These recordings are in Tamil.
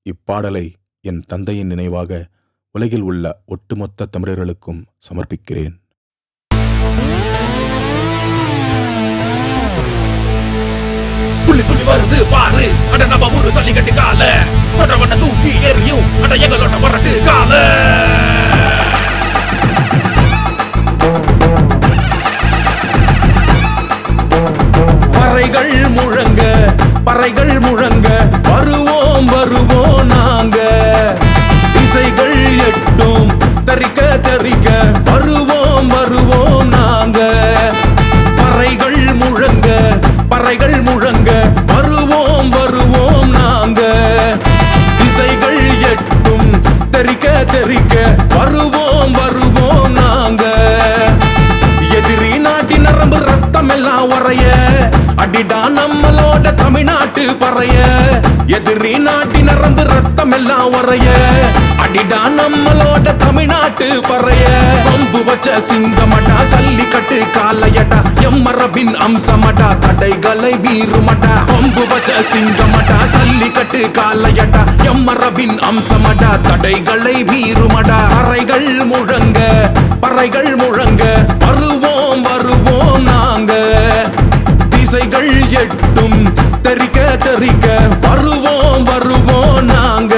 இப்பாடலை என் தந்தையின் நினைவாக உலகில் உள்ள ஒட்டுமொத்த தமிழர்களுக்கும் சமர்ப்பிக்கிறேன். புள்ளி துளி வருது பாரு, அட நம்ம ஊரு சல்லிக்கட்டு கால தொடவன தூக்கி எறியும், அட எங்களோட வரட்டு கால. பறைகள் முழங்க பறைகள் முழங்க வருவோம் வருவோம் நாங்க. இசைகள் எட்டும் தரிக்க தரிக்க வருவோம் வருவோம் நாங்க. பறைகள் முழங்க பறைகள் முழங்க வருவோம் வருவோம் நாங்க. இசைகள் எட்டும் தரிக்க தரிக்க வருவோம் வருவோம் நாங்க. எதிரி நாட்டி நரம்பு ரத்தம் எல்லாம் உறைய அடிடா நம்மளோட தமிழ்நாட்டு பறைய. எதிரி நாட்டி நரம்பு ரத்தம் எல்லாம் உறைய அடிடா நம்மளோட தமிழ்நாட்டு பறைய. கொம்பு வச்ச சிங்கமடா சல்லிக்கட்டு காலையடா எம்மரபின் அம்சமடா தடைகளை மீறுமடா. கொம்பு வச்ச சிங்கமடா சல்லிக்கட்டு காலையடா எம்மரபின் அம்சமடா தடைகளை மீறுமடா. பறைகள் முழங்க பறைகள் முழங்க வருவோம் வருவோம் நாங்க. திசைகள் எட்டும் தரிக்க தரிக்க வருவோம் வருவோம் நாங்க.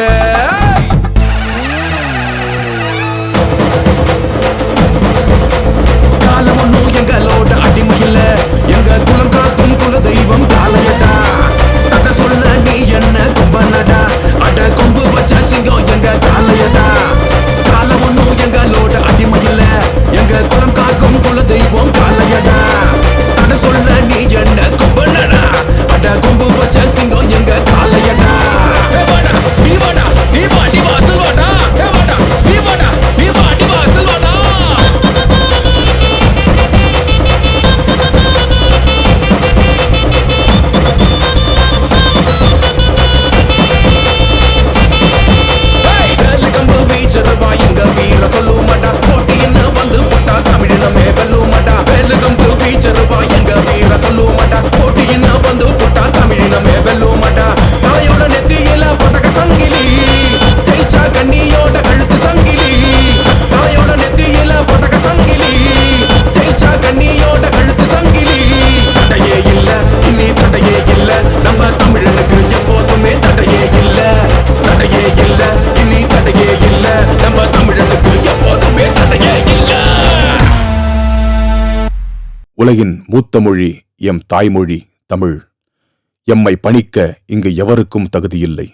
காலம் ஒன்னும் எங்களோட அடிமை இல்ல, எங்க குலம் காக்கும் குல தெய்வம் காலையடா. கதை சொல்ல நீ என்ன கொம்பனடா, அட கொம்பு வச்ச சிங்கம் எங்க காலையடா. காலம் ஒன்னும் எங்களோட அடிமை இல்ல, எங்க குலம் காக்கும் குல தெய்வம் காலையடா. கதை சொல்ல நீ என்ன கொம்பனடா, அட கொம்பு வச்ச சிங்கம் எங்க காலையடா. நீ வாடா நீ வாடி வாசல் வாடா, நீ வாடா நீ வாடி வாசல் வாடா. கம்பு வீச்சருவா எங்க வீர சொல்லுமாடா, போட்டின்னு வந்து போட்டா தமிழினமே வெல்லுமாடா. கம்பு வீச்சருவா எங்க வீர சொல்லுமாடா, போட்டின்னு வந்து போட்டா தமிழினமே வெல்லுமாடா. தலையோட நெத்தியில பதக்க சங்கிலி, ஜெயிச்சா கண்ணியோட கழுத்து சங்கிலி. தலையோட நெத்தியில பதக்க சங்கிலி, ஜெயிச்சா கண்ணியோட கழுத்து சங்கிலி. தடையே இல்ல இனி தடையே இல்ல, நம்ம தமிழனுக்கு எப்போதுமே தடையே இல்ல. தடையே இல்ல இனி தடையே இல்ல, நம்ம தமிழனுக்கு எப்போதுமே தடையே இல்ல. உலகின் மூத்த மொழி எம் தாய்மொழி தமிழ். எம்மை பணிக்க இங்கு எவருக்கும் தகுதியில்லை.